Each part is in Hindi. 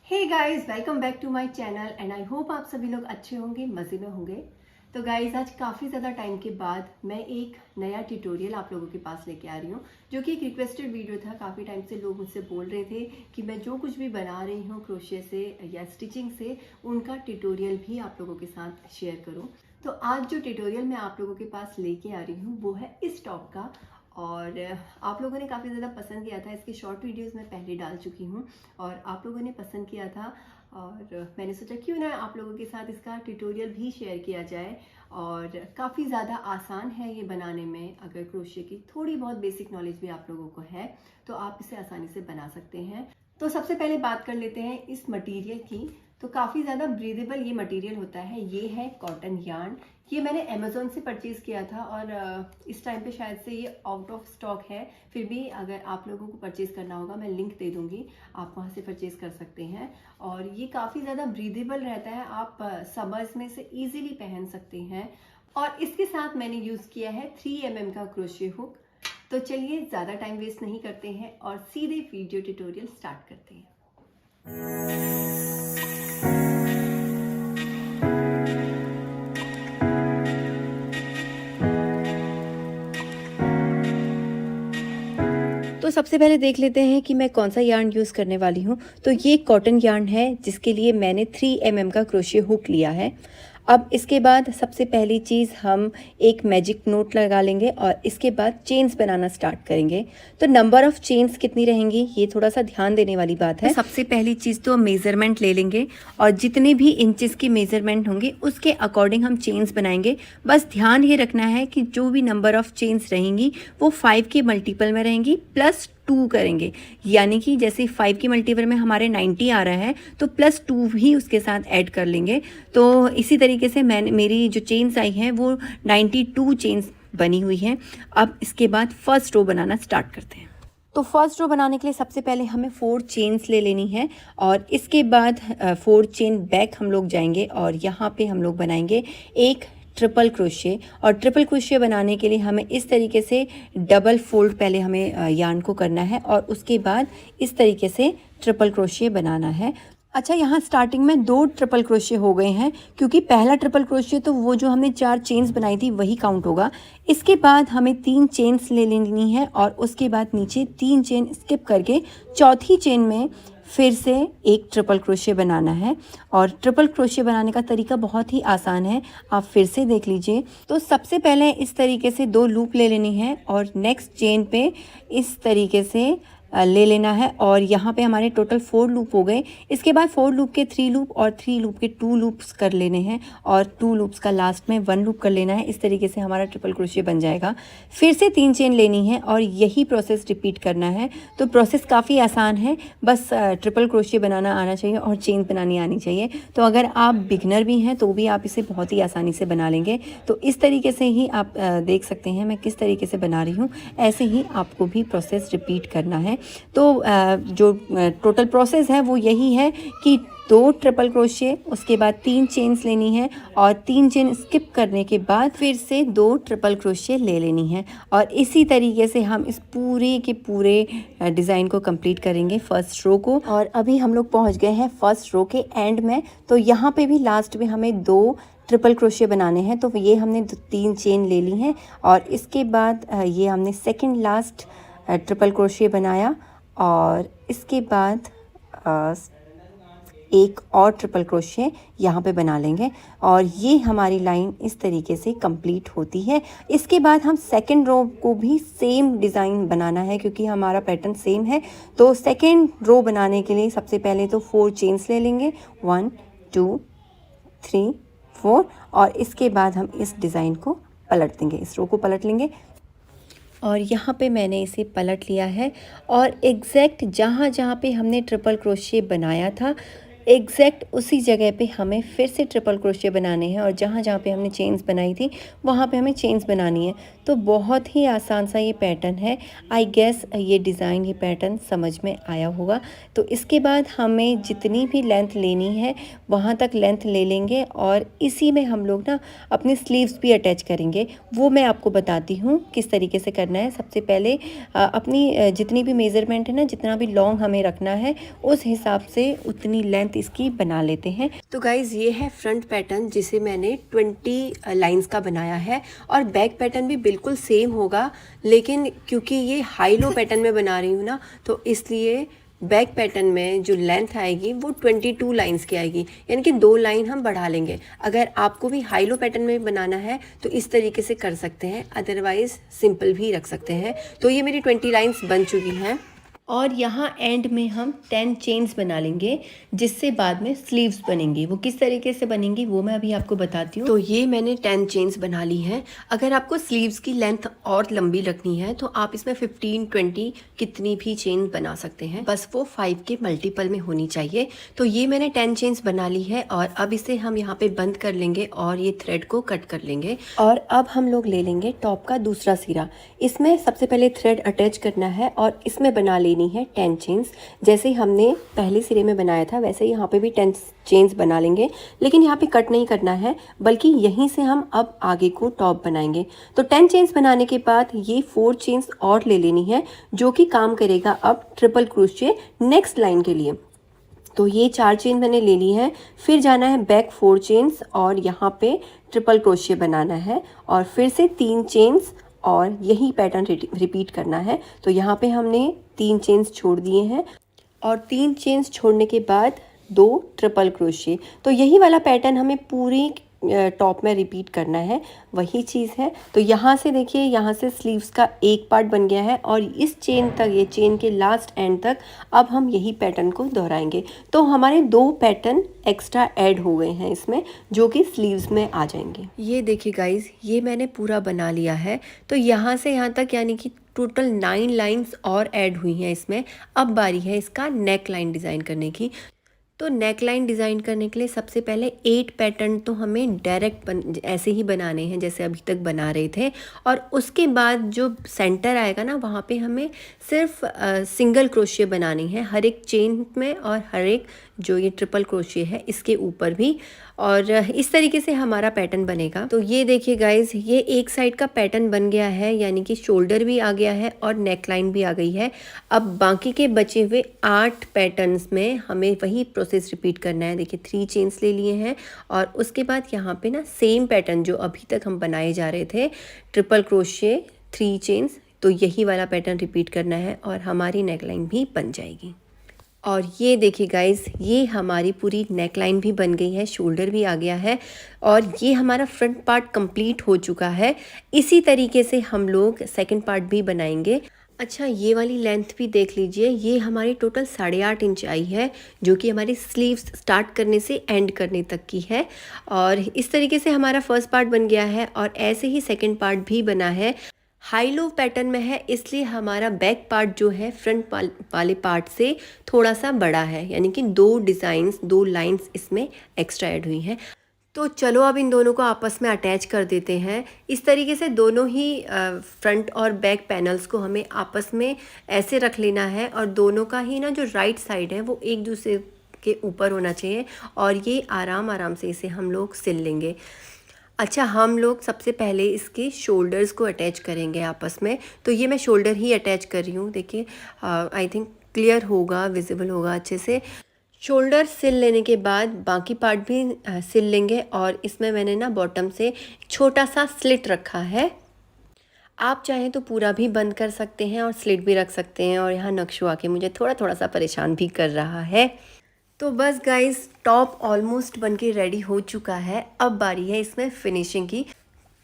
Hey guys, welcome back to my channel and I hope आप सभी लोग अच्छे होंगे, मज़े में होंगे। तो गाइस, आज काफ़ी ज़्यादा टाइम के बाद मैं एक नया ट्यूटोरियल आप लोगों के पास लेके आ रही हूँ, जो कि एक रिक्वेस्टेड वीडियो था। काफ़ी टाइम से लोग मुझसे बोल रहे थे कि मैं जो कुछ भी बना रही हूँ क्रोशे से या स्टिचिंग से, उनका ट्यूटोरियल भी आप लोगों के साथ शेयर करूँ। तो आज जो ट्यूटोरियल मैं आप लोगों के पास लेके आ रही हूँ वो है इस टॉप का। और आप लोगों ने काफ़ी ज़्यादा पसंद किया था। इसके शॉर्ट वीडियोस मैं पहले डाल चुकी हूँ और आप लोगों ने पसंद किया था, और मैंने सोचा क्यों ना आप लोगों के साथ इसका ट्यूटोरियल भी शेयर किया जाए। और काफ़ी ज़्यादा आसान है ये बनाने में। अगर क्रोशे की थोड़ी बहुत बेसिक नॉलेज भी आप लोगों को है तो आप इसे आसानी से बना सकते हैं। तो सबसे पहले बात कर लेते हैं इस मटेरियल की। तो काफ़ी ज़्यादा ब्रीदेबल ये मटेरियल होता है। ये है कॉटन यार्न। ये मैंने अमेज़ोन से परचेज़ किया था और इस टाइम पे शायद से ये आउट ऑफ स्टॉक है। फिर भी अगर आप लोगों को परचेज़ करना होगा मैं लिंक दे दूँगी, आप वहाँ से परचेज़ कर सकते हैं। और ये काफ़ी ज़्यादा ब्रीदेबल रहता है, आप समर्स में से ईजिली पहन सकते हैं। और इसके साथ मैंने यूज़ किया है 3mm का क्रोशे हुक। तो चलिए ज़्यादा टाइम वेस्ट नहीं करते हैं और सीधे वीडियो ट्यूटोरियल स्टार्ट करते हैं। तो सबसे पहले देख लेते हैं कि मैं कौन सा यार्न यूज़ करने वाली हूँ। तो ये कॉटन यार्न है जिसके लिए मैंने 3mm का क्रोशे हुक लिया है। अब इसके बाद सबसे पहली चीज़ हम एक मैजिक नोट लगा लेंगे और इसके बाद चेन्स बनाना स्टार्ट करेंगे। तो नंबर ऑफ़ चेन्स कितनी रहेंगी ये थोड़ा सा ध्यान देने वाली बात है। तो सबसे पहली चीज़ तो मेज़रमेंट ले लेंगे और जितने भी इंचेस की मेज़रमेंट होंगे उसके अकॉर्डिंग हम चेन्स बनाएंगे। बस ध्यान ये रखना है कि जो भी नंबर ऑफ़ चेन्स रहेंगी वो 5 के मल्टीपल में रहेंगी प्लस 2 करेंगे। यानी कि जैसे 5 की मल्टीपल में हमारे 90 आ रहा है तो प्लस 2 भी उसके साथ ऐड कर लेंगे। तो इसी तरीके से मेरी जो चेन्स आई हैं वो 92 चेन्स बनी हुई हैं। अब इसके बाद फर्स्ट रो बनाना स्टार्ट करते हैं। तो फर्स्ट रो बनाने के लिए सबसे पहले हमें 4 चेन्स ले लेनी है और इसके बाद 4 चेन बैक हम लोग जाएंगे और यहाँ पे हम लोग बनाएंगे एक ट्रिपल क्रोशे। और ट्रिपल क्रोशे बनाने के लिए हमें इस तरीके से डबल फोल्ड पहले हमें यार्न को करना है और उसके बाद इस तरीके से ट्रिपल क्रोशे बनाना है। अच्छा, यहाँ स्टार्टिंग में 2 ट्रिपल क्रोशे हो गए हैं क्योंकि पहला ट्रिपल क्रोशे तो वो जो हमने 4 चेन्स बनाई थी वही काउंट होगा। इसके बाद हमें 3 चेन्स ले लेनी है और उसके बाद नीचे 3 चेन स्किप करके चौथी चेन में फिर से एक ट्रिपल क्रोशे बनाना है। और ट्रिपल क्रोशे बनाने का तरीका बहुत ही आसान है, आप फिर से देख लीजिए। तो सबसे पहले इस तरीके से 2 लूप ले लेनी है और नेक्स्ट चेन पे इस तरीके से ले लेना है और यहाँ पे हमारे टोटल 4 लूप हो गए। इसके बाद 4 लूप के 3 लूप और 3 लूप के 2 लूप्स कर लेने हैं और 2 लूप्स का लास्ट में 1 लूप कर लेना है। इस तरीके से हमारा ट्रिपल क्रोशे बन जाएगा। फिर से 3 चेन लेनी है और यही प्रोसेस रिपीट करना है। तो प्रोसेस काफ़ी आसान है, बस ट्रिपल क्रोशे बनाना आना चाहिए और चेन बनानी आनी चाहिए। तो अगर आप बिगनर भी हैं तो भी आप इसे बहुत ही आसानी से बना लेंगे। तो इस तरीके से ही आप देख सकते हैं मैं किस तरीके से बना रही हूँ, ऐसे ही आपको भी प्रोसेस रिपीट करना है। तो जो टोटल प्रोसेस है वो यही है कि 2 ट्रिपल क्रोशे, उसके बाद 3 चेन्स लेनी है और 3 चेन स्किप करने के बाद फिर से 2 ट्रिपल क्रोशे ले लेनी है। और इसी तरीके से हम इस पूरे के पूरे डिज़ाइन को कंप्लीट करेंगे फर्स्ट रो को। और अभी हम लोग पहुंच गए हैं फर्स्ट रो के एंड में। तो यहाँ पे भी लास्ट में हमें 2 ट्रिपल क्रोशे बनाने हैं। तो ये हमने 3 चेन ले ली हैं और इसके बाद ये हमने सेकेंड लास्ट ट्रिपल क्रोशे बनाया और इसके बाद एक और ट्रिपल क्रोशे यहाँ पे बना लेंगे और ये हमारी लाइन इस तरीके से कंप्लीट होती है। इसके बाद हम सेकेंड रो को भी सेम डिज़ाइन बनाना है क्योंकि हमारा पैटर्न सेम है। तो सेकेंड रो बनाने के लिए सबसे पहले तो 4 चेन्स ले लेंगे, 1 2 3 4 और इसके बाद हम इस डिज़ाइन को पलट देंगे, इस रो को पलट लेंगे। और यहाँ पे मैंने इसे पलट लिया है और एग्जैक्ट जहाँ जहाँ पे हमने ट्रिपल क्रोशे बनाया था एग्जैक्ट उसी जगह पे हमें फिर से ट्रिपल क्रोशिया बनाने हैं और जहाँ जहाँ पे हमने चेन्स बनाई थी वहाँ पे हमें चेन्स बनानी है। तो बहुत ही आसान सा ये पैटर्न है। आई गेस ये डिज़ाइन, ये पैटर्न समझ में आया होगा। तो इसके बाद हमें जितनी भी लेंथ लेनी है वहाँ तक लेंथ ले लेंगे और इसी में हम लोग ना अपने स्लीव्स भी अटैच करेंगे। वो मैं आपको बताती हूँ किस तरीके से करना है। सबसे पहले अपनी जितनी भी मेज़रमेंट है ना, जितना भी लॉन्ग हमें रखना है उस हिसाब से उतनी लेंथ इसकी बना लेते हैं। तो गाइज़ ये है फ्रंट पैटर्न जिसे मैंने 20 लाइंस का बनाया है और बैक पैटर्न भी बिल्कुल सेम होगा, लेकिन क्योंकि ये हाई लो पैटर्न में बना रही हूँ ना, तो इसलिए बैक पैटर्न में जो लेंथ आएगी वो 22 लाइंस की आएगी, यानी कि 2 लाइन हम बढ़ा लेंगे। अगर आपको भी हाई लो पैटर्न में बनाना है तो इस तरीके से कर सकते हैं, अदरवाइज़ सिंपल भी रख सकते हैं। तो ये मेरी 20 लाइंस बन चुकी हैं और यहाँ एंड में हम 10 चेन्स बना लेंगे जिससे बाद में स्लीव्स बनेंगी। वो किस तरीके से बनेंगी वो मैं अभी आपको बताती हूँ। तो ये मैंने 10 चेन्स बना ली हैं। अगर आपको स्लीव्स की लेंथ और लंबी रखनी है तो आप इसमें 15, 20 कितनी भी चेन बना सकते हैं, बस वो 5 के मल्टीपल में होनी चाहिए। तो ये मैंने 10 चेन्स बना ली है और अब इसे हम यहाँ पे बंद कर लेंगे और ये थ्रेड को कट कर लेंगे। और अब हम लोग ले लेंगे टॉप का दूसरा सिरा। इसमें सबसे पहले थ्रेड अटैच करना है और इसमें बना लेनी है 10 चेन्स। जैसे हमने पहले सिरे में बनाया था वैसे ही यहाँ पे भी 10 चेन्स बना लेंगे, लेकिन यहाँ पे कट नहीं करना है बल्कि यहीं से हम अब आगे को टॉप बनाएंगे। तो 10 चेन्स बनाने के बाद ये 4 चेन्स और ले लेनी है जो कि काम करेगा अब ट्रिपल क्रोशिया नेक्स्ट लाइन के लिए। तो ये 4 चेन मैंने ले ली है। फिर जाना है बैक 4 चेन्स और यहाँ पे ट्रिपल क्रोशिया बनाना है और फिर से 3 चेन्स और यही पैटर्न रिपीट करना है। तो यहाँ पे हमने 3 चेन्स छोड़ दिए हैं और 3 चेन्स छोड़ने के बाद 2 ट्रिपल क्रोशिया। तो यही वाला पैटर्न हमें पूरी टॉप में रिपीट करना है, वही चीज़ है। तो यहाँ से देखिए, यहाँ से स्लीव्स का एक पार्ट बन गया है और इस चेन तक, ये चेन के लास्ट एंड तक अब हम यही पैटर्न को दोहराएंगे। तो हमारे 2 पैटर्न एक्स्ट्रा ऐड हो गए हैं इसमें जो कि स्लीव्स में आ जाएंगे। ये देखिए गाइज, ये मैंने पूरा बना लिया है। तो यहाँ से यहाँ तक यानी कि टोटल 9 लाइंस और ऐड हुई हैं इसमें। अब बारी है इसका नेक लाइन डिज़ाइन करने की। तो नेक लाइन डिज़ाइन करने के लिए सबसे पहले 8 पैटर्न तो हमें डायरेक्ट ऐसे ही बनाने हैं जैसे अभी तक बना रहे थे, और उसके बाद जो सेंटर आएगा ना वहाँ पे हमें सिर्फ सिंगल क्रोशिया बनानी है हर एक चेन में और हर एक जो ये ट्रिपल क्रोशिया है इसके ऊपर भी, और इस तरीके से हमारा पैटर्न बनेगा। तो ये देखिए गाइज, ये एक साइड का पैटर्न बन गया है, यानी कि शोल्डर भी आ गया है और नेक लाइन भी आ गई है। अब बाकी के बचे हुए 8 पैटर्न्स में हमें वही प्रोसेस रिपीट करना है। देखिए 3 चेन्स ले लिए हैं और उसके बाद यहाँ पे ना सेम पैटर्न जो अभी तक हम बनाए जा रहे थे, ट्रिपल क्रोशिया 3 चेन्स, तो यही वाला पैटर्न रिपीट करना है और हमारी नेक लाइन भी बन जाएगी। और ये देखिए गाइस, ये हमारी पूरी नेक लाइन भी बन गई है, शोल्डर भी आ गया है और ये हमारा फ्रंट पार्ट कंप्लीट हो चुका है। इसी तरीके से हम लोग सेकंड पार्ट भी बनाएंगे। अच्छा, ये वाली लेंथ भी देख लीजिए, ये हमारी टोटल 8.5 इंच आई है जो कि हमारी स्लीव्स स्टार्ट करने से एंड करने तक की है। और इस तरीके से हमारा फर्स्ट पार्ट बन गया है और ऐसे ही सेकेंड पार्ट भी बना है। हाई लो पैटर्न में है इसलिए हमारा बैक पार्ट जो है फ्रंट वाले पार्ट से थोड़ा सा बड़ा है, यानी कि 2 डिज़ाइंस, 2 लाइंस इसमें एक्स्ट्रा ऐड हुई हैं। तो चलो अब इन दोनों को आपस में अटैच कर देते हैं। इस तरीके से दोनों ही फ्रंट और बैक पैनल्स को हमें आपस में ऐसे रख लेना है और दोनों का ही ना जो राइट साइड है वो एक दूसरे के ऊपर होना चाहिए और ये आराम आराम से इसे हम लोग सिल लेंगे। अच्छा, हम लोग सबसे पहले इसके शोल्डर्स को अटैच करेंगे आपस में। तो ये मैं शोल्डर ही अटैच कर रही हूँ। देखिए, आई थिंक क्लियर होगा, विजिबल होगा अच्छे से। शोल्डर सिल लेने के बाद बाकी पार्ट भी सिल लेंगे और इसमें मैंने ना बॉटम से छोटा सा स्लिट रखा है। आप चाहें तो पूरा भी बंद कर सकते हैं और स्लिट भी रख सकते हैं। और यहाँ नक्शो आके मुझे थोड़ा थोड़ा सा परेशान भी कर रहा है। तो बस गाइस, टॉप ऑलमोस्ट बनके रेडी हो चुका है। अब बारी है इसमें फिनिशिंग की।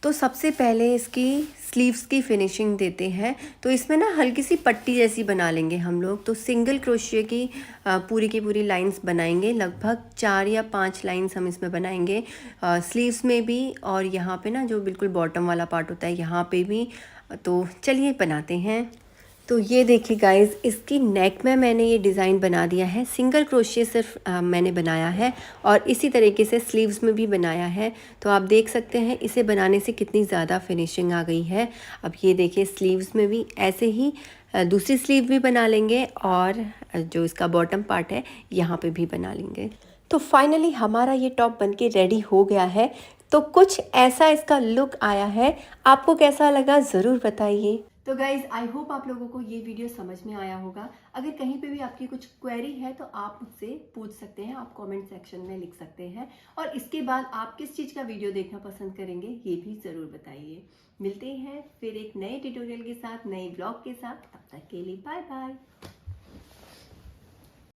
तो सबसे पहले इसकी स्लीव्स की फिनिशिंग देते हैं। तो इसमें ना हल्की सी पट्टी जैसी बना लेंगे हम लोग। तो सिंगल क्रोशिया की पूरी की पूरी लाइंस बनाएंगे, लगभग 4 या 5 लाइंस हम इसमें बनाएंगे, स्लीव्स में भी और यहाँ पे ना जो बिल्कुल बॉटम वाला पार्ट होता है यहाँ पे भी। तो चलिए बनाते हैं। तो ये देखिए गाइस, इसकी नेक में मैंने ये डिज़ाइन बना दिया है। सिंगल क्रोशिया सिर्फ मैंने बनाया है और इसी तरीके से स्लीव्स में भी बनाया है। तो आप देख सकते हैं इसे बनाने से कितनी ज़्यादा फिनिशिंग आ गई है। अब ये देखिए स्लीव्स में भी ऐसे ही दूसरी स्लीव भी बना लेंगे और जो इसका बॉटम पार्ट है यहाँ पे भी बना लेंगे। तो फाइनली हमारा ये टॉप बनके रेडी हो गया है। तो कुछ ऐसा इसका लुक आया है। आपको कैसा लगा ज़रूर बताइए। तो गाइज़, आई होप आप लोगों को ये वीडियो समझ में आया होगा। अगर कहीं पे भी आपकी कुछ क्वेरी है तो आप मुझसे पूछ सकते हैं, आप कमेंट सेक्शन में लिख सकते हैं। और इसके बाद आप किस चीज़ का वीडियो देखना पसंद करेंगे ये भी ज़रूर बताइए। मिलते हैं फिर एक नए ट्यूटोरियल के साथ, नए ब्लॉग के साथ। तब तक के लिए बाय बाय।